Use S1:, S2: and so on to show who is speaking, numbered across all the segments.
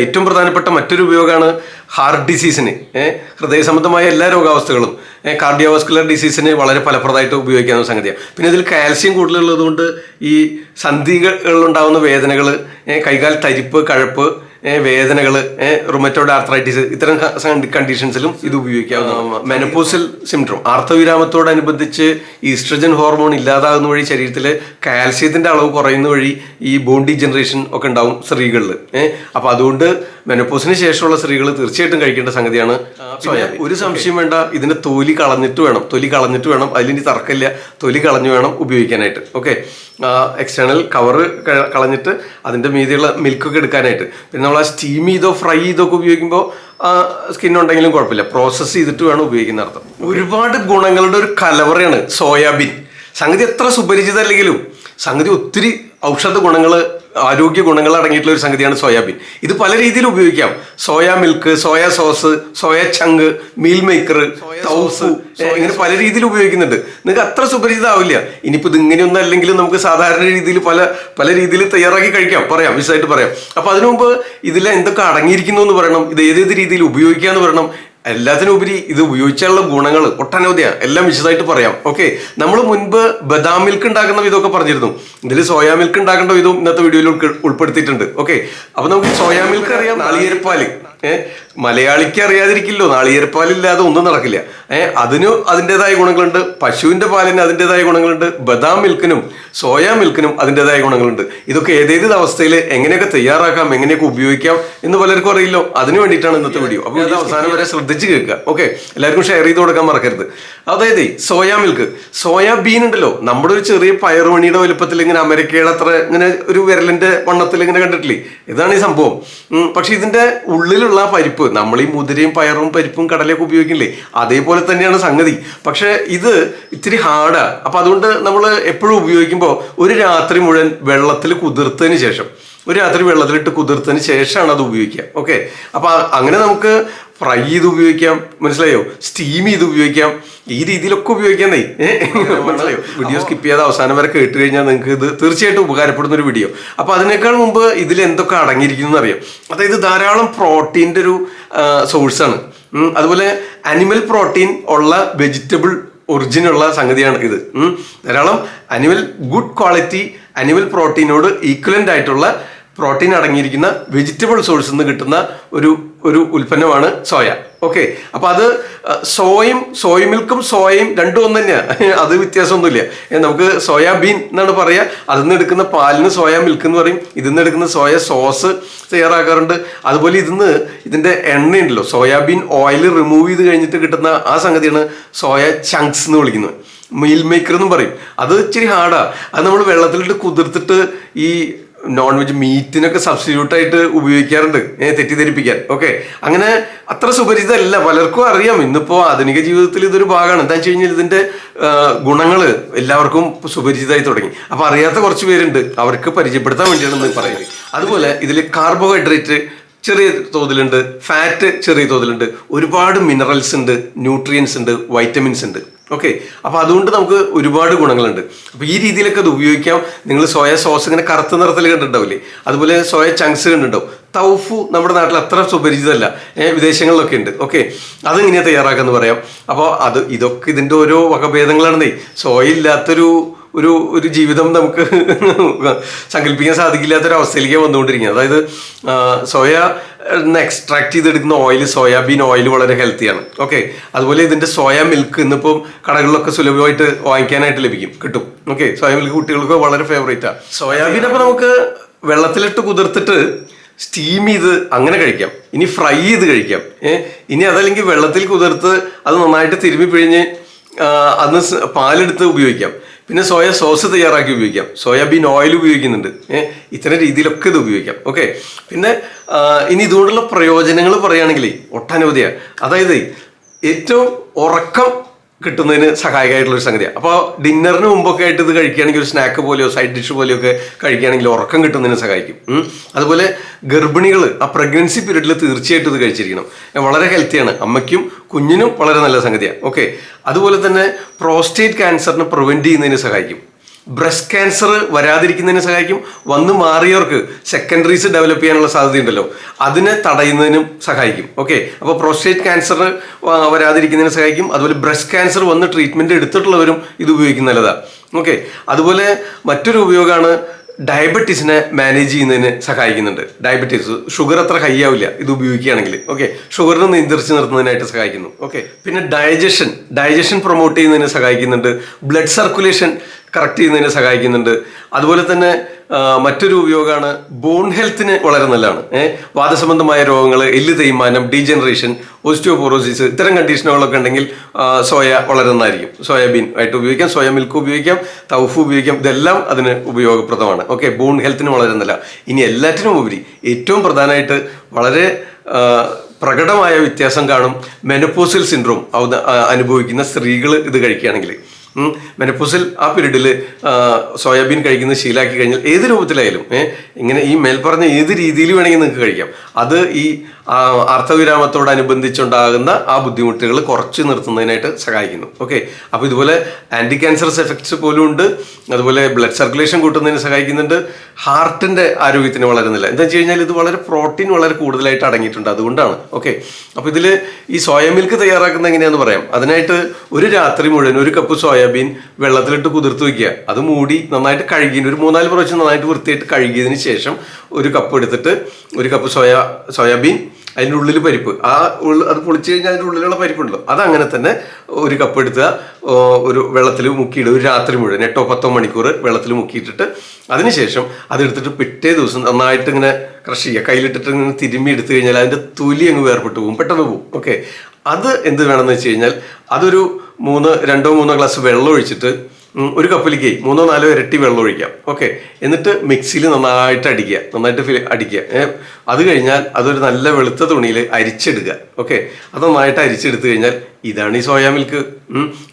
S1: ഏറ്റവും പ്രധാനപ്പെട്ട മറ്റൊരു ഉപയോഗമാണ് ഹാർട്ട് ഡിസീസിന്, ഹൃദയ സംബന്ധമായ എല്ലാ രോഗാവസ്ഥകളും, കാർഡിയോവാസ്കുലർ ഡിസീസിന് വളരെ ഫലപ്രദമായിട്ട് ഉപയോഗിക്കാവുന്ന സംഗതിയാണ്. പിന്നെ ഇതിൽ കാൽസ്യം കൂടുതലുള്ളത് കൊണ്ട് ഈ സന്ധികളിലുണ്ടാകുന്ന വേദനകൾ, കൈകാൽ തരിപ്പ്, കഴപ്പ്, വേദനകൾ, റുമറ്റോയ്ഡ് ആർത്രൈറ്റിസ്, ഇത്തരം കണ്ടീഷൻസിലും ഇത് ഉപയോഗിക്കാവുന്നതാണ്. മെനപ്പോസൽ സിൻഡ്രോം, ആർത്തവിരാമത്തോടനുബന്ധിച്ച് ഈസ്ട്രജൻ ഹോർമോൺ ഇല്ലാതാകുന്ന വഴി ശരീരത്തിൽ കാൽസ്യത്തിന്റെ അളവ് കുറയുന്ന വഴി ഈ ബോൺ ഡീജനറേഷൻ ഒക്കെ ഉണ്ടാവും സ്ത്രീകളിൽ. അപ്പോൾ അതുകൊണ്ട് മെനപ്പോസിന് ശേഷമുള്ള സ്ത്രീകൾ തീർച്ചയായിട്ടും കഴിക്കേണ്ട സംഗതിയാണ് സോയാബീൻ. ഒരു സംശയം വേണ്ട, ഇതിന്റെ തൊലി കളഞ്ഞിട്ട് വേണം, അതിലിനി തർക്കമില്ല, തൊലി കളഞ്ഞു വേണം ഉപയോഗിക്കാനായിട്ട്. ഓക്കെ, എക്സ്റ്റേണൽ കവറ് കളഞ്ഞിട്ട് അതിൻ്റെ മീതിയുള്ള മിൽക്കൊക്കെ എടുക്കാനായിട്ട്. പിന്നെ നമ്മൾ ആ സ്റ്റീം ചെയ്തോ ഫ്രൈ ചെയ്തോ ഒക്കെ ഉപയോഗിക്കുമ്പോൾ സ്കിന്നുണ്ടെങ്കിലും കുഴപ്പമില്ല, പ്രോസസ്സ് ചെയ്തിട്ട് വേണം ഉപയോഗിക്കുന്ന അർത്ഥം. ഒരുപാട് ഗുണങ്ങളുടെ ഒരു കലവറയാണ് സോയാബീൻ. സംഗതി എത്ര സുപരിചിതമല്ലെങ്കിലും സംഗതി ഒത്തിരി ഔഷധ ഗുണങ്ങൾ, ആരോഗ്യ ഗുണങ്ങൾ അടങ്ങിയിട്ടുള്ള ഒരു സംഗതിയാണ് സോയാബീൻ. ഇത് പല രീതിയിൽ ഉപയോഗിക്കാം. Soya milk, soya sauce, soya chunk, meal maker, tofu, ഇങ്ങനെ പല രീതിയിൽ ഉപയോഗിക്കുന്നുണ്ട്. നിങ്ങൾക്ക് അത്ര സുപരിചിതമാവില്ല. ഇനിയിപ്പോൾ ഇത് ഇങ്ങനെയൊന്നും അല്ലെങ്കിലും നമുക്ക് സാധാരണ രീതിയിൽ പല രീതിയിൽ തയ്യാറാക്കി പറയാം, വിശദമായിട്ട് പറയാം. അപ്പോൾ അതിനു മുമ്പ് ഇതിൽ എന്തൊക്കെ അടങ്ങിയിരിക്കുന്നു എന്ന് പറയണം, ഇത് ഏതേത് രീതിയിൽ ഉപയോഗിക്കാന്ന് പറയണം. എല്ലാത്തിനുപരി ഇത് ഉപയോഗിച്ചാലുള്ള ഗുണങ്ങൾ ഒട്ടനവധിയാണ്, എല്ലാം വിശദമായിട്ട് പറയാം. ഓക്കെ, നമ്മൾ മുൻപ് ബദാം മിൽക്ക് ഉണ്ടാക്കുന്ന വിധമൊക്കെ പറഞ്ഞിരുന്നു. ഇതിൽ സോയാ മിൽക്ക് ഉണ്ടാക്കേണ്ട വിധവും ഇന്നത്തെ വീഡിയോയിൽ ഉൾപ്പെടുത്തിയിട്ടുണ്ട്. ഓക്കെ, അപ്പൊ നമുക്ക് സോയാ മിൽക്ക് അറിയാം, നാളികേരപ്പാല്. മലയാളിക്ക് അറിയാതിരിക്കില്ലോ, നാളികേരപ്പാലില്ലാതെ ഒന്നും നടക്കില്ല. അതിന് അതിൻ്റെതായ ഗുണങ്ങളുണ്ട്, പശുവിന്റെ പാലിന് അതിൻ്റെതായ ഗുണങ്ങളുണ്ട്, ബദാം മിൽക്കിനും സോയാ മിൽക്കിനും അതിൻ്റെതായ ഗുണങ്ങളുണ്ട്. ഇതൊക്കെ ഏതേത് അവസ്ഥയിൽ എങ്ങനെയൊക്കെ തയ്യാറാക്കാം, എങ്ങനെയൊക്കെ ഉപയോഗിക്കാം എന്ന് പലർക്കും അറിയില്ലോ. അതിന് വേണ്ടിയിട്ടാണ് ഇന്നത്തെ വീഡിയോ. അപ്പോൾ ഇത് അവസാനം വരെ ശ്രദ്ധിച്ച് കേൾക്കുക. ഓക്കെ, എല്ലാവർക്കും ഷെയർ ചെയ്ത് കൊടുക്കാൻ മറക്കരുത്. അതായത് സോയാ മിൽക്ക്, സോയാബീൻ ഉണ്ടല്ലോ, നമ്മുടെ ഒരു ചെറിയ പയറുമണിയുടെ വലുപ്പത്തിൽ ഇങ്ങനെ അമേരിക്കയുടെ അത്ര ഇങ്ങനെ ഒരു വിരലിന്റെ വണ്ണത്തിൽ ഇങ്ങനെ കണ്ടിട്ടില്ലേ, ഇതാണ് ഈ സംഭവം. പക്ഷെ ഇതിന്റെ ഉള്ളിലുള്ള പരിപ്പ്, നമ്മൾ ഈ മുതിരയും പയറും പരിപ്പും കടലയൊക്കെ ഉപയോഗിക്കില്ലേ, അതേപോലെ തന്നെയാണ് സംഗതി. പക്ഷെ ഇത് ഇത്തിരി ഹാർഡാ. അപ്പൊ അതുകൊണ്ട് നമ്മൾ എപ്പോഴും ഉപയോഗിക്കുമ്പോൾ ഒരു രാത്രി മുഴുവൻ വെള്ളത്തിൽ കുതിർത്തതിന് ശേഷം, വെള്ളത്തിലിട്ട് കുതിർത്തതിന് ശേഷമാണ് അത് ഉപയോഗിക്കുക. ഓക്കെ, അപ്പൊ അങ്ങനെ നമുക്ക് ഫ്രൈ ചെയ്ത് ഉപയോഗിക്കാം, മനസ്സിലായോ, സ്റ്റീം ചെയ്ത് ഉപയോഗിക്കാം, ഈ രീതിയിലൊക്കെ ഉപയോഗിക്കാന്നേ. മനസ്സിലായോ? വീഡിയോ സ്കിപ്പ് ചെയ്യാതെ അവസാനം വരെ കേട്ട് കഴിഞ്ഞാൽ നിങ്ങൾക്ക് ഇത് തീർച്ചയായിട്ടും ഉപകാരപ്പെടുന്ന ഒരു വീഡിയോ. അപ്പൊ അതിനേക്കാൾ മുമ്പ് ഇതിൽ എന്തൊക്കെ അടങ്ങിയിരിക്കുന്നു അറിയാം. അതായത് ധാരാളം പ്രോട്ടീൻ്റെ ഒരു സോഴ്സാണ്. അതുപോലെ അനിമൽ പ്രോട്ടീൻ ഉള്ള വെജിറ്റബിൾ ഒറിജിനുള്ള സംഗതിയാണ് ഇത്. ധാരാളം ഗുഡ് ക്വാളിറ്റി അനിമൽ പ്രോട്ടീനോട് ഈക്വലന്റ് ആയിട്ടുള്ള പ്രോട്ടീൻ അടങ്ങിയിരിക്കുന്ന വെജിറ്റബിൾ സോഴ്സിൽ നിന്ന് കിട്ടുന്ന ഒരു ഉൽപ്പന്നമാണ് സോയ. ഓക്കെ, അപ്പൊ അത് സോയ മിൽക്കും സോയയും രണ്ടും ഒന്ന് തന്നെയാണ്, അത് വ്യത്യാസമൊന്നുമില്ല. നമുക്ക് സോയാബീൻ എന്നാണ് പറയുക. അതിൽ നിന്ന് എടുക്കുന്ന പാലിന് സോയ മിൽക്ക് എന്ന് പറയും. ഇതിൽ നിന്ന് എടുക്കുന്ന സോയ സോസ് തയ്യാറാക്കാറുണ്ട്. അതുപോലെ ഇതിന്റെ എണ്ണയുണ്ടല്ലോ, സോയാബീൻ ഓയിൽ റിമൂവ് ചെയ്ത് കഴിഞ്ഞിട്ട് കിട്ടുന്ന ആ സംഗതിയാണ് സോയ ചങ്ക്സ് എന്ന് വിളിക്കുന്നത്. മീൽ മേക്കർ എന്നും പറയും. അത് ഇച്ചിരി ഹാർഡാ. അത് നമ്മൾ വെള്ളത്തിലിട്ട് കുതിർത്തിട്ട് ഈ നോൺ വെജ് മീറ്റിനൊക്കെ സബ്സ്റ്റിറ്റ്യൂട്ട് ആയിട്ട് ഉപയോഗിക്കാറുണ്ട്, തെറ്റിദ്ധരിപ്പിക്കാൻ. ഓക്കെ, അങ്ങനെ അത്ര സുപരിചിതമല്ല, പലർക്കും അറിയാം. ഇന്നിപ്പോ ആധുനിക ജീവിതത്തിൽ ഇതൊരു ഭാഗമാണ്. എന്താ വെച്ച് കഴിഞ്ഞാൽ ഇതിന്റെ ഗുണങ്ങൾ എല്ലാവർക്കും സുപരിചിതമായി തുടങ്ങി. അപ്പൊ അറിയാത്ത കുറച്ച് പേരുണ്ട്, അവർക്ക് പരിചയപ്പെടുത്താൻ വേണ്ടിയാണ് പറയുന്നത്. അതുപോലെ ഇതിൽ കാർബോഹൈഡ്രേറ്റ് ചെറിയ തോതിലുണ്ട്, ഫാറ്റ് ചെറിയ തോതിലുണ്ട്, ഒരുപാട് മിനറൽസ് ഉണ്ട്, ന്യൂട്രിയൻസ് ഉണ്ട്, വൈറ്റമിൻസ് ഉണ്ട്. ഓക്കെ, അപ്പൊ അതുകൊണ്ട് നമുക്ക് ഒരുപാട് ഗുണങ്ങളുണ്ട്. അപ്പൊ ഈ രീതിയിലൊക്കെ അത് ഉപയോഗിക്കാം. നിങ്ങൾ സോയ സോസ് ഇങ്ങനെ കറുത്ത നിറത്തിൽ കണ്ടിട്ടുണ്ടാവില്ലേ, അതുപോലെ സോയ ചങ്ക്സ് കണ്ടിട്ടുണ്ടാവും. ടോഫു നമ്മുടെ നാട്ടിൽ അത്ര സുപരിചിതമല്ല, വിദേശങ്ങളിലൊക്കെ ഉണ്ട്. ഓക്കെ, അതെങ്ങനെയാ തയ്യാറാക്കാന്ന് പറയാം. അപ്പോൾ ഇതൊക്കെ ഇതിന്റെ ഓരോ വകഭേദങ്ങളാണെന്നേ. സോയ ഇല്ലാത്തൊരു ഒരു ജീവിതം നമുക്ക് സങ്കല്പിക്കാൻ സാധിക്കില്ലാത്തൊരവസ്ഥയിലേക്ക് വന്നുകൊണ്ടിരിക്കുന്നത്. അതായത് സോയ എക്സ്ട്രാക്ട് ചെയ്തെടുക്കുന്ന ഓയിൽ, സോയാബീൻ ഓയിൽ വളരെ ഹെൽത്തിയാണ്. ഓക്കെ, അതുപോലെ ഇതിന്റെ സോയ മിൽക്ക് ഇന്നിപ്പം കടകളിലൊക്കെ സുലഭമായിട്ട് വാങ്ങിക്കാനായിട്ട് കിട്ടും. ഓക്കെ, സോയ മിൽക്ക് കുട്ടികൾക്ക് വളരെ ഫേവറേറ്റാണ്. സോയാബീൻ അപ്പം നമുക്ക് വെള്ളത്തിലിട്ട് കുതിർത്തിട്ട് സ്റ്റീം ചെയ്ത് അങ്ങനെ കഴിക്കാം. ഇനി ഫ്രൈ ചെയ്ത് കഴിക്കാം. ഇനി അതല്ലെങ്കിൽ വെള്ളത്തിൽ കുതിർത്ത് അത് നന്നായിട്ട് തിരുമ്മി പിഴിഞ്ഞ് അന്ന് പാലെടുത്ത് ഉപയോഗിക്കാം. പിന്നെ സോയ സോസ് തയ്യാറാക്കി ഉപയോഗിക്കാം, സോയാബീൻ ഓയിൽ ഉപയോഗിക്കുന്നുണ്ട്. ഇത്തരം രീതിയിലൊക്കെ ഇത് ഉപയോഗിക്കാം. ഓക്കെ, പിന്നെ ഇനി ഇതുകൊണ്ടുള്ള പ്രയോജനങ്ങൾ പറയുകയാണെങ്കിൽ ഒട്ടനവധിയാണ്. അതായത് ഏറ്റവും ഉറക്കം കിട്ടുന്നതിന് സഹായകമായിട്ടുള്ളൊരു സംഗതിയാണ്. അപ്പോൾ ഡിന്നറിന് മുമ്പൊക്കെ ആയിട്ട് ഇത് കഴിക്കുകയാണെങ്കിൽ, ഒരു സ്നാക്ക് പോലെയോ സൈഡ് ഡിഷ് പോലെയൊക്കെ കഴിക്കുകയാണെങ്കിൽ ഉറക്കം കിട്ടുന്നതിന് സഹായിക്കും. അതുപോലെ ഗർഭിണികൾ ആ പ്രഗ്നൻസി പീരീഡിൽ തീർച്ചയായിട്ടും ഇത് കഴിച്ചിരിക്കണം. വളരെ ഹെൽത്തിയാണ്, അമ്മയ്ക്കും കുഞ്ഞിനും വളരെ നല്ല സംഗതിയാണ്. ഓക്കെ, അതുപോലെ തന്നെ പ്രോസ്റ്റേറ്റ് ക്യാൻസറിനെ പ്രിവെന്റ് ചെയ്യുന്നതിന് സഹായിക്കും. ബ്രസ്റ്റ് ക്യാൻസർ വരാതിരിക്കുന്നതിന് സഹായിക്കും. വന്ന് മാറിയവർക്ക് സെക്കൻഡറീസ് ഡെവലപ്പ് ചെയ്യാനുള്ള സാധ്യതയുണ്ടല്ലോ, അതിനെ തടയുന്നതിനും സഹായിക്കും. ഓക്കെ, അപ്പോൾ പ്രോസ്റ്റേറ്റ് ക്യാൻസർ വരാതിരിക്കുന്നതിന് സഹായിക്കും. അതുപോലെ ബ്രസ്റ്റ് ക്യാൻസർ വന്ന് ട്രീറ്റ്മെൻറ്റ് എടുത്തിട്ടുള്ളവരും ഇത് ഉപയോഗിക്കുന്ന നല്ലതാണ്. ഓക്കെ, അതുപോലെ മറ്റൊരു ഉപയോഗമാണ് ഡയബറ്റീസിനെ മാനേജ് ചെയ്യുന്നതിന് സഹായിക്കുന്നുണ്ട്. ഡയബറ്റീസ്, ഷുഗർ അത്ര ഹൈ ആവില്ല ഇത് ഉപയോഗിക്കുകയാണെങ്കിൽ. ഓക്കെ, ഷുഗറിനെ നിയന്ത്രിച്ച് നിർത്തുന്നതിനായിട്ട് സഹായിക്കുന്നു. ഓക്കെ, പിന്നെ ഡൈജഷൻ പ്രൊമോട്ട് ചെയ്യുന്നതിന് സഹായിക്കുന്നുണ്ട്. ബ്ലഡ് സർക്കുലേഷൻ കറക്റ്റ് ചെയ്യുന്നതിന് സഹായിക്കുന്നുണ്ട്. അതുപോലെ തന്നെ മറ്റൊരു ഉപയോഗമാണ് ബോൺ ഹെൽത്തിന് വളരെ നല്ലതാണ്. വാദസംബന്ധമായ രോഗങ്ങൾ, എല്ല് തേയ്മാനം, ഡീജനറേഷൻ, ഓസ്റ്റിയോപോറോസിസ്, ഇത്തരം കണ്ടീഷനുകളൊക്കെ ഉണ്ടെങ്കിൽ സോയ വളരെ നന്നായിരിക്കും. സോയാബീൻ ആയിട്ട് ഉപയോഗിക്കാം, സോയ മിൽക്ക് ഉപയോഗിക്കാം, ടൗഫു ഉപയോഗിക്കാം. ഇതെല്ലാം അതിന് ഉപയോഗപ്രദമാണ്. ഓക്കെ, ബോൺ ഹെൽത്തിന് വളരെ നല്ല. ഇനി എല്ലാറ്റിനും ഉപരി ഏറ്റവും പ്രധാനമായിട്ട് വളരെ പ്രകടമായ വ്യത്യാസം കാണും മെനോപോസൽ സിൻഡ്രോം അനുഭവിക്കുന്ന സ്ത്രീകൾ ഇത് കഴിക്കുകയാണെങ്കിൽ. മെനപ്പോസിൽ ആ പീരീഡിൽ സോയാബീൻ കഴിക്കുന്നത് ശീലാക്കി കഴിഞ്ഞാൽ ഏത് രൂപത്തിലായാലും ഇങ്ങനെ ഈ മേൽപ്പറഞ്ഞ ഏത് രീതിയിൽ വേണമെങ്കിൽ നിങ്ങൾക്ക് കഴിക്കാം. അത് ഈ അർത്ഥവിരാമത്തോടനുബന്ധിച്ചുണ്ടാകുന്ന ആ ബുദ്ധിമുട്ടുകൾ കുറച്ച് നിർത്തുന്നതിനായിട്ട് സഹായിക്കുന്നു. ഓക്കെ, അപ്പോൾ ഇതുപോലെ ആൻറ്റി ക്യാൻസറസ് എഫക്ട്സ് പോലും ഉണ്ട്. അതുപോലെ ബ്ലഡ് സർക്കുലേഷൻ കൂട്ടുന്നതിന് സഹായിക്കുന്നുണ്ട്. ഹാർട്ടിൻ്റെ ആരോഗ്യത്തിന് വളരെ നല്ല. എന്താ വെച്ച് കഴിഞ്ഞാൽ ഇത് വളരെ പ്രോട്ടീൻ വളരെ കൂടുതലായിട്ട് അടങ്ങിയിട്ടുണ്ട്, അതുകൊണ്ടാണ്. ഓക്കെ, അപ്പോൾ ഇതിൽ ഈ സോയ മിൽക്ക് തയ്യാറാക്കുന്നത് എങ്ങനെയാണെന്ന് പറയാം. അതിനായിട്ട് ഒരു രാത്രി മുഴുവൻ 1 കപ്പ് സോയാബീൻ വെള്ളത്തിലിട്ട് കുതിർത്ത് വയ്ക്കുക. അത് മൂടി നന്നായിട്ട് കഴുകി ഒരു 3-4 പ്രാവശ്യം നന്നായിട്ട് വൃത്തിയായിട്ട് കഴുകിയതിന് ശേഷം 1 കപ്പ് എടുത്തിട്ട് 1 കപ്പ് സോയാബീൻ, അതിൻ്റെ ഉള്ളിൽ പരിപ്പ്, അത് പൊളിച്ച് കഴിഞ്ഞാൽ അതിൻ്റെ ഉള്ളിലുള്ള പരിപ്പുണ്ടല്ലോ, അതങ്ങനെ തന്നെ 1 കപ്പ് എടുക്കുക, ഒരു വെള്ളത്തിൽ മുക്കിയിടുക. ഒരു രാത്രി മുഴുവൻ 8-10 മണിക്കൂർ വെള്ളത്തിൽ മുക്കിയിട്ടിട്ട് അതിനുശേഷം അതെടുത്തിട്ട് പിറ്റേ ദിവസം നന്നായിട്ട് ഇങ്ങനെ ക്രഷ് ചെയ്യുക. കയ്യിലിട്ടിട്ട് ഇങ്ങനെ തിരുമ്മി എടുത്തു കഴിഞ്ഞാൽ അതിൻ്റെ തൊലി അങ്ങ് വേർപെട്ട് പോകും, പെട്ടെന്ന് പോകും. ഓക്കെ, അത് എന്ത് വേണമെന്ന് വെച്ച് കഴിഞ്ഞാൽ അതൊരു 2-3 ഗ്ലാസ് വെള്ളം ഒഴിച്ചിട്ട് 1 കപ്പിലേക്ക് 3-4 ഇരട്ടി വെള്ളം ഒഴിക്കാം. ഓക്കെ, എന്നിട്ട് മിക്സിയിൽ നന്നായിട്ട് അടിക്കുക. അത് കഴിഞ്ഞാൽ അതൊരു നല്ല വെളുത്ത തുണിയിൽ അരിച്ചെടുക്കുക. ഓക്കെ, അത് നന്നായിട്ട് അരിച്ചെടുത്തു കഴിഞ്ഞാൽ ഇതാണ് ഈ സോയ മിൽക്ക്.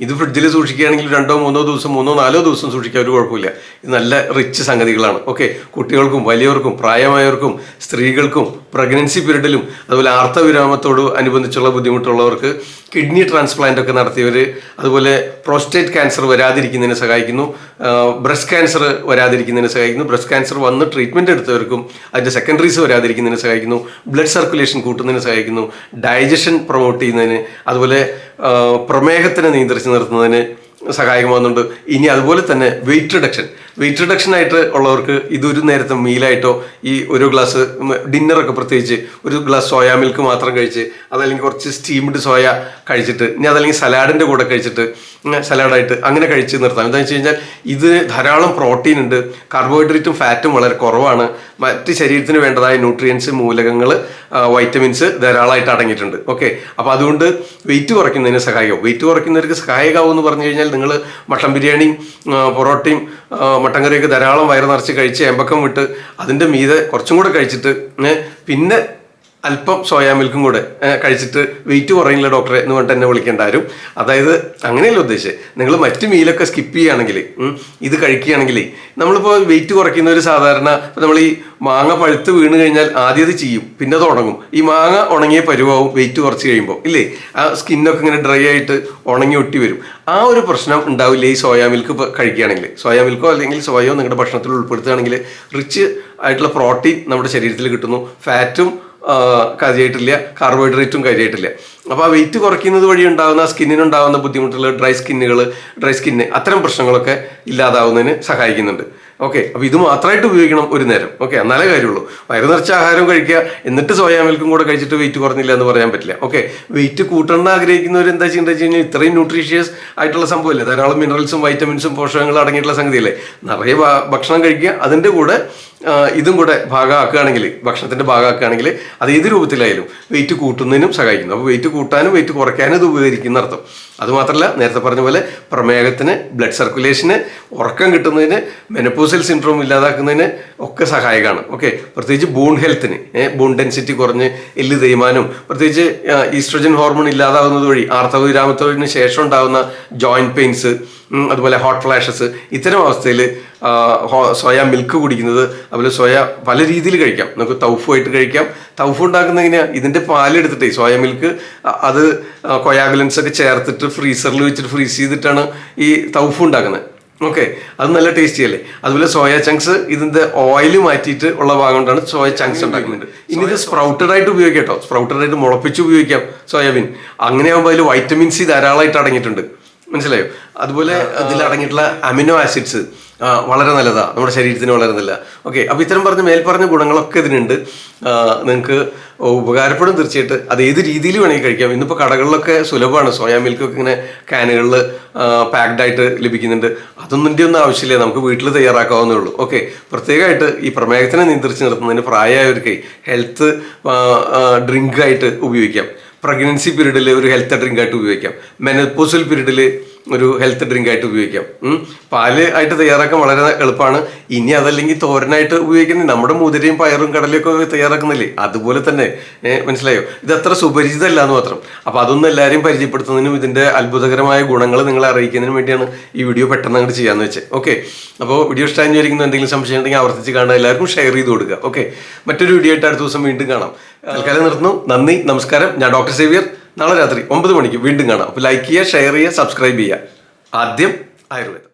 S1: ഇത് ഫ്രിഡ്ജിൽ സൂക്ഷിക്കുകയാണെങ്കിൽ 2-3 ദിവസം 3-4 ദിവസം സൂക്ഷിക്കാൻ ഒരു കുഴപ്പമില്ല. ഇത് നല്ല റിച്ച് സംഗതികളാണ്. ഓക്കെ, കുട്ടികൾക്കും വലിയവർക്കും പ്രായമായവർക്കും സ്ത്രീകൾക്കും പ്രഗ്നൻസി പീരീഡിലും അതുപോലെ ആർത്തവിരാമത്തോട് അനുബന്ധിച്ചുള്ള ബുദ്ധിമുട്ടുള്ളവർക്ക്, കിഡ്നി ട്രാൻസ്പ്ലാന്റ് ഒക്കെ നടത്തിയവർ, അതുപോലെ പ്രോസ്റ്റേറ്റ് ക്യാൻസർ വരാതിരിക്കുന്നതിന് സഹായിക്കുന്നു, ബ്രസ്റ്റ് ക്യാൻസർ വരാതിരിക്കുന്നതിന് സഹായിക്കുന്നു, ബ്രസ്റ്റ് ക്യാൻസർ വന്ന് ട്രീറ്റ്മെൻറ്റ് എടുത്തവർക്കും അതിൻ്റെ സെക്കൻഡറീസ് വരാതിരിക്കുന്നതിന് സഹായിക്കുന്നു, ബ്ലഡ് സർക്കുലേഷൻ കൂട്ടുന്നതിന് സഹായിക്കുന്നു, ഡൈജഷൻ പ്രൊമോട്ട് ചെയ്യുന്നതിന്, അതുപോലെ പ്രമേഹത്തിനെ നിയന്ത്രിച്ച് നിർത്തുന്നതിന് സഹായകമാകുന്നുണ്ട്. ഇനി അതുപോലെ തന്നെ വെയിറ്റ് റിഡക്ഷനായിട്ട് ഉള്ളവർക്ക് ഇതൊരു നേരത്തെ മീലായിട്ടോ ഈ 1 ഗ്ലാസ് ഡിന്നറൊക്കെ പ്രത്യേകിച്ച് 1 ഗ്ലാസ് സോയാ മിൽക്ക് മാത്രം കഴിച്ച്, അതല്ലെങ്കിൽ കുറച്ച് സ്റ്റീംഡ് സോയ കഴിച്ചിട്ട്, ഇനി അതല്ലെങ്കിൽ സലാഡിൻ്റെ കൂടെ കഴിച്ചിട്ട് സലാഡായിട്ട് അങ്ങനെ കഴിച്ച് നിർത്താം. എന്താണെന്ന് വെച്ച് കഴിഞ്ഞാൽ ഇത് ധാരാളം പ്രോട്ടീൻ ഉണ്ട്, കാർബോഹൈഡ്രേറ്റും ഫാറ്റും വളരെ കുറവാണ്, മറ്റ് ശരീരത്തിന് വേണ്ടതായ ന്യൂട്രിയൻസ്, മൂലകങ്ങൾ, വൈറ്റമിൻസ് ധാരാളമായിട്ട് അടങ്ങിയിട്ടുണ്ട്. ഓക്കെ, അപ്പോൾ അതുകൊണ്ട് വെയിറ്റ് കുറയ്ക്കുന്നതിന് സഹായകമാവും. വെയിറ്റ് കുറയ്ക്കുന്നവർക്ക് സഹായകമാവും എന്ന് പറഞ്ഞു കഴിഞ്ഞാൽ നിങ്ങൾ മട്ടൻ ബിരിയാണിയും പൊറോട്ടയും മട്ടൻ കറിയൊക്കെ ധാരാളം വയറ് നിറച്ച് കഴിച്ച് എമ്പക്കം വിട്ട് അതിൻ്റെ മീതെ കുറച്ചും കൂടെ കഴിച്ചിട്ട് പിന്നെ അല്പം സോയാ മിൽക്കും കൂടെ കഴിച്ചിട്ട് വെയിറ്റ് കുറയില്ല ഡോക്ടറെ എന്ന് പറഞ്ഞിട്ട് എന്നെ വിളിക്കേണ്ട ആരും. അതായത് അങ്ങനെയല്ല ഉദ്ദേശിച്ചത്. നിങ്ങൾ മറ്റ് മീലൊക്കെ സ്കിപ്പ് ചെയ്യുകയാണെങ്കിൽ, ഇത് കഴിക്കുകയാണെങ്കിൽ, നമ്മളിപ്പോൾ വെയിറ്റ് കുറയ്ക്കുന്നവർ സാധാരണ നമ്മൾ ഈ മാങ്ങ പഴുത്ത് വീണ് കഴിഞ്ഞാൽ ആദ്യം അത് ചെയ്യും, പിന്നെ അത് ഉണങ്ങും. ഈ മാങ്ങ ഉണങ്ങിയ പരുവാവും വെയിറ്റ് കുറച്ച് കഴിയുമ്പോൾ, ഇല്ലേ? ആ സ്കിന്നൊക്കെ ഇങ്ങനെ ഡ്രൈ ആയിട്ട് ഉണങ്ങി ഒട്ടി വരും. ആ ഒരു പ്രശ്നം ഉണ്ടാവില്ല ഈ സോയാ മിൽക്ക് കഴിക്കുകയാണെങ്കിൽ. സോയാ മിൽക്കോ അല്ലെങ്കിൽ സോയയോ നിങ്ങളുടെ ഭക്ഷണത്തിൽ ഉൾപ്പെടുത്തുകയാണെങ്കിൽ റിച്ച് ആയിട്ടുള്ള പ്രോട്ടീൻ നമ്മുടെ ശരീരത്തിൽ കിട്ടുന്നു, ഫാറ്റും കാര്യമായിട്ടില്ല, കാർബോഹൈഡ്രേറ്റും കാര്യമായിട്ടില്ല. അപ്പോൾ ആ വെയിറ്റ് കുറയ്ക്കുന്നത് വഴി ഉണ്ടാകുന്ന സ്കിന്നിനുണ്ടാകുന്ന ബുദ്ധിമുട്ടുകൾ, ഡ്രൈ സ്കിന്ന്, അത്തരം പ്രശ്നങ്ങളൊക്കെ ഇല്ലാതാവുന്നതിന് സഹായിക്കുന്നുണ്ട്. ഓക്കെ, അപ്പോൾ ഇത് മാത്രമായിട്ട് ഉപയോഗിക്കണം ഒരു നേരം. ഓക്കെ, എന്നാലേ കാര്യമുള്ളൂ. വയറ് നിറച്ച ആഹാരം കഴിക്കുക, എന്നിട്ട് സോയാ മിൽക്കും കൂടെ കഴിച്ചിട്ട് വെയിറ്റ് കുറഞ്ഞില്ല എന്ന് പറയാൻ പറ്റില്ല. ഓക്കെ, വെയിറ്റ് കൂട്ടണമെന്ന് ആഗ്രഹിക്കുന്നവർ എന്താ ചെയ്യേണ്ടത് വെച്ച് കഴിഞ്ഞാൽ ഇത്രയും ന്യൂട്രീഷ്യസ് ആയിട്ടുള്ള സംഭവമല്ലേ, ധാരാളം മിനറൽസും വൈറ്റമിൻസും പോഷകങ്ങളും അടങ്ങിയിട്ടുള്ള സംഗതിയല്ലേ, നിറയെ ഭക്ഷണം കഴിക്കുക, അതിൻ്റെ കൂടെ ഇതും കൂടെ ഭാഗമാക്കുകയാണെങ്കിൽ, ഭക്ഷണത്തിൻ്റെ ഭാഗമാക്കുകയാണെങ്കിൽ അത് ഏത് രൂപത്തിലായാലും വെയിറ്റ് കൂട്ടുന്നതിനും സഹായിക്കുന്നു. അപ്പോൾ വെയിറ്റ് കൂട്ടാനും വെയിറ്റ് കുറയ്ക്കാനും ഇത് ഉപകരിക്കുന്ന അർത്ഥം. അതുമാത്രമല്ല, നേരത്തെ പറഞ്ഞ പോലെ പ്രമേഹത്തിന്, ബ്ലഡ് സർക്കുലേഷന്, ഉറക്കം കിട്ടുന്നതിന്, മെനപ്പോസൽ സിൻഡ്രോം ഇല്ലാതാക്കുന്നതിന് ഒക്കെ സഹായകമാണ്. ഓക്കെ, പ്രത്യേകിച്ച് ബോൺ ഹെൽത്തിന്, ബോൺ ഡെൻസിറ്റി കുറഞ്ഞ് എല്ല് തേയ്മാനും, പ്രത്യേകിച്ച് ഈസ്ട്രജൻ ഹോർമോൺ ഇല്ലാതാവുന്നത് വഴി ആർത്തവവിരാമത്തിന് ശേഷം ഉണ്ടാകുന്ന ജോയിൻറ്റ് പെയിൻസ്, അതുപോലെ ഹോട്ട് ഫ്ലാഷസ്, ഇത്തരം അവസ്ഥയിൽ സോയ മിൽക്ക് കുടിക്കുന്നത്, അതുപോലെ സോയ പല രീതിയിൽ കഴിക്കാം. നമുക്ക് ടൗഫു ആയിട്ട് കഴിക്കാം. ടൗഫു ഉണ്ടാക്കുന്ന എങ്ങനെയാണ്? ഇതിൻ്റെ പാലെടുത്തിട്ടേ സോയ മിൽക്ക് അത് കൊയാഗുലൻസ് ഒക്കെ ചേർത്തിട്ട് ഫ്രീസറിൽ വെച്ചിട്ട് ഫ്രീസ് ചെയ്തിട്ടാണ് ഈ ടൗഫു ഉണ്ടാക്കുന്നത്. ഓക്കെ, അത് നല്ല ടേസ്റ്റി അല്ലേ. അതുപോലെ സോയ ചങ്ക്സ് ഇതിന്റെ ഓയിൽ മാറ്റിയിട്ട് ഉള്ള ഭാഗം കൊണ്ടാണ് സോയ ചങ്ക്സ് ഉണ്ടാക്കുന്നത്. ഇനി ഇത് സ്പ്രൗട്ടഡ് ആയിട്ട് ഉപയോഗിക്കാം കേട്ടോ, സ്പ്രൗട്ടഡ് ആയിട്ട് മുളപ്പിച്ച് ഉപയോഗിക്കാം സോയാബീൻ. അങ്ങനെയാകുമ്പോൾ അതിൽ വൈറ്റമിൻ സി ധാരാളമായിട്ട് അടങ്ങിയിട്ടുണ്ട്, മനസ്സിലായോ. അതുപോലെ ഇതിൽ അടങ്ങിയിട്ടുള്ള അമിനോ ആസിഡ്സ് വളരെ നല്ലതാണ്, നമ്മുടെ ശരീരത്തിന് വളരെ നല്ല. ഓക്കെ, അപ്പോൾ ഇത്തരം മേൽപ്പറഞ്ഞ ഗുണങ്ങളൊക്കെ ഇതിനുണ്ട്. നിങ്ങൾക്ക് ഉപകാരപ്പെടും തീർച്ചയായിട്ടും. അത് ഏത് രീതിയിൽ വേണമെങ്കിൽ കഴിക്കാം. ഇന്നിപ്പോൾ കടകളിലൊക്കെ സുലഭമാണ്, സോയാ മിൽക്കൊക്കെ ഇങ്ങനെ ക്യാനുകളിൽ പാക്ഡ് ആയിട്ട് ലഭിക്കുന്നുണ്ട്. ഒന്നും ആവശ്യമില്ല, നമുക്ക് വീട്ടിൽ തയ്യാറാക്കാവുന്നേ ഉള്ളൂ. ഓക്കെ, പ്രത്യേകമായിട്ട് ഈ പ്രമേഹത്തിനെ നിയന്ത്രിച്ച് നിർത്തുന്നതിന് പ്രായമായവർക്ക് ഹെൽത്ത് ഡ്രിങ്ക് ആയിട്ട് ഉപയോഗിക്കാം. പ്രഗ്നൻസി പീരീഡിൽ ഒരു ഹെൽത്ത് ഡ്രിങ്ക് ആയിട്ട് ഉപയോഗിക്കാം. മെനോപോസൽ പീരീഡിൽ ഒരു ഹെൽത്ത് ഡ്രിങ്ക് ആയിട്ട് ഉപയോഗിക്കാം. പാല് ആയിട്ട് തയ്യാറാക്കാൻ വളരെ എളുപ്പമാണ്. ഇനി അതല്ലെങ്കിൽ തോരനായിട്ട് ഉപയോഗിക്കുന്നത് നമ്മുടെ മുതിരയും പയറും കടലയൊക്കെ തയ്യാറാക്കുന്നില്ലേ, അതുപോലെ തന്നെ. മനസ്സിലായോ, ഇത് അത്ര സുപരിചിതമല്ല എന്ന് മാത്രം. അപ്പോൾ അതൊന്നും എല്ലാവരെയും പരിചയപ്പെടുത്തുന്നതിനും ഇതിൻ്റെ അത്ഭുതകരമായ ഗുണങ്ങൾ നിങ്ങളെ അറിയിക്കുന്നതിനും വേണ്ടിയാണ് ഈ വീഡിയോ പെട്ടെന്ന് അങ്ങോട്ട് ചെയ്യാമെന്ന് വെച്ചത്. ഓക്കെ, അപ്പോൾ വീഡിയോ ഇഷ്ടമായി വിചാരിക്കുന്നു. എന്തെങ്കിലും സംശയം ഉണ്ടെങ്കിൽ ആവർത്തിച്ച് കാണുക, എല്ലാവർക്കും ഷെയർ ചെയ്ത് കൊടുക്കുക. ഓക്കെ, മറ്റൊരു വീഡിയോ ആയിട്ട് അടുത്ത ദിവസം വീണ്ടും കാണാം. തൽക്കാലം നിർത്തുന്നു. നന്ദി, നമസ്കാരം. ഞാൻ ഡോക്ടർ സേവിയർ. നാളെ രാത്രി 9 മണിക്ക് വീണ്ടും കാണാം. അപ്പോൾ ലൈക്ക് ചെയ്യുക, ഷെയർ ചെയ്യുക, സബ്സ്ക്രൈബ് ചെയ്യുക. ആദ്യം ആയുർവേദം.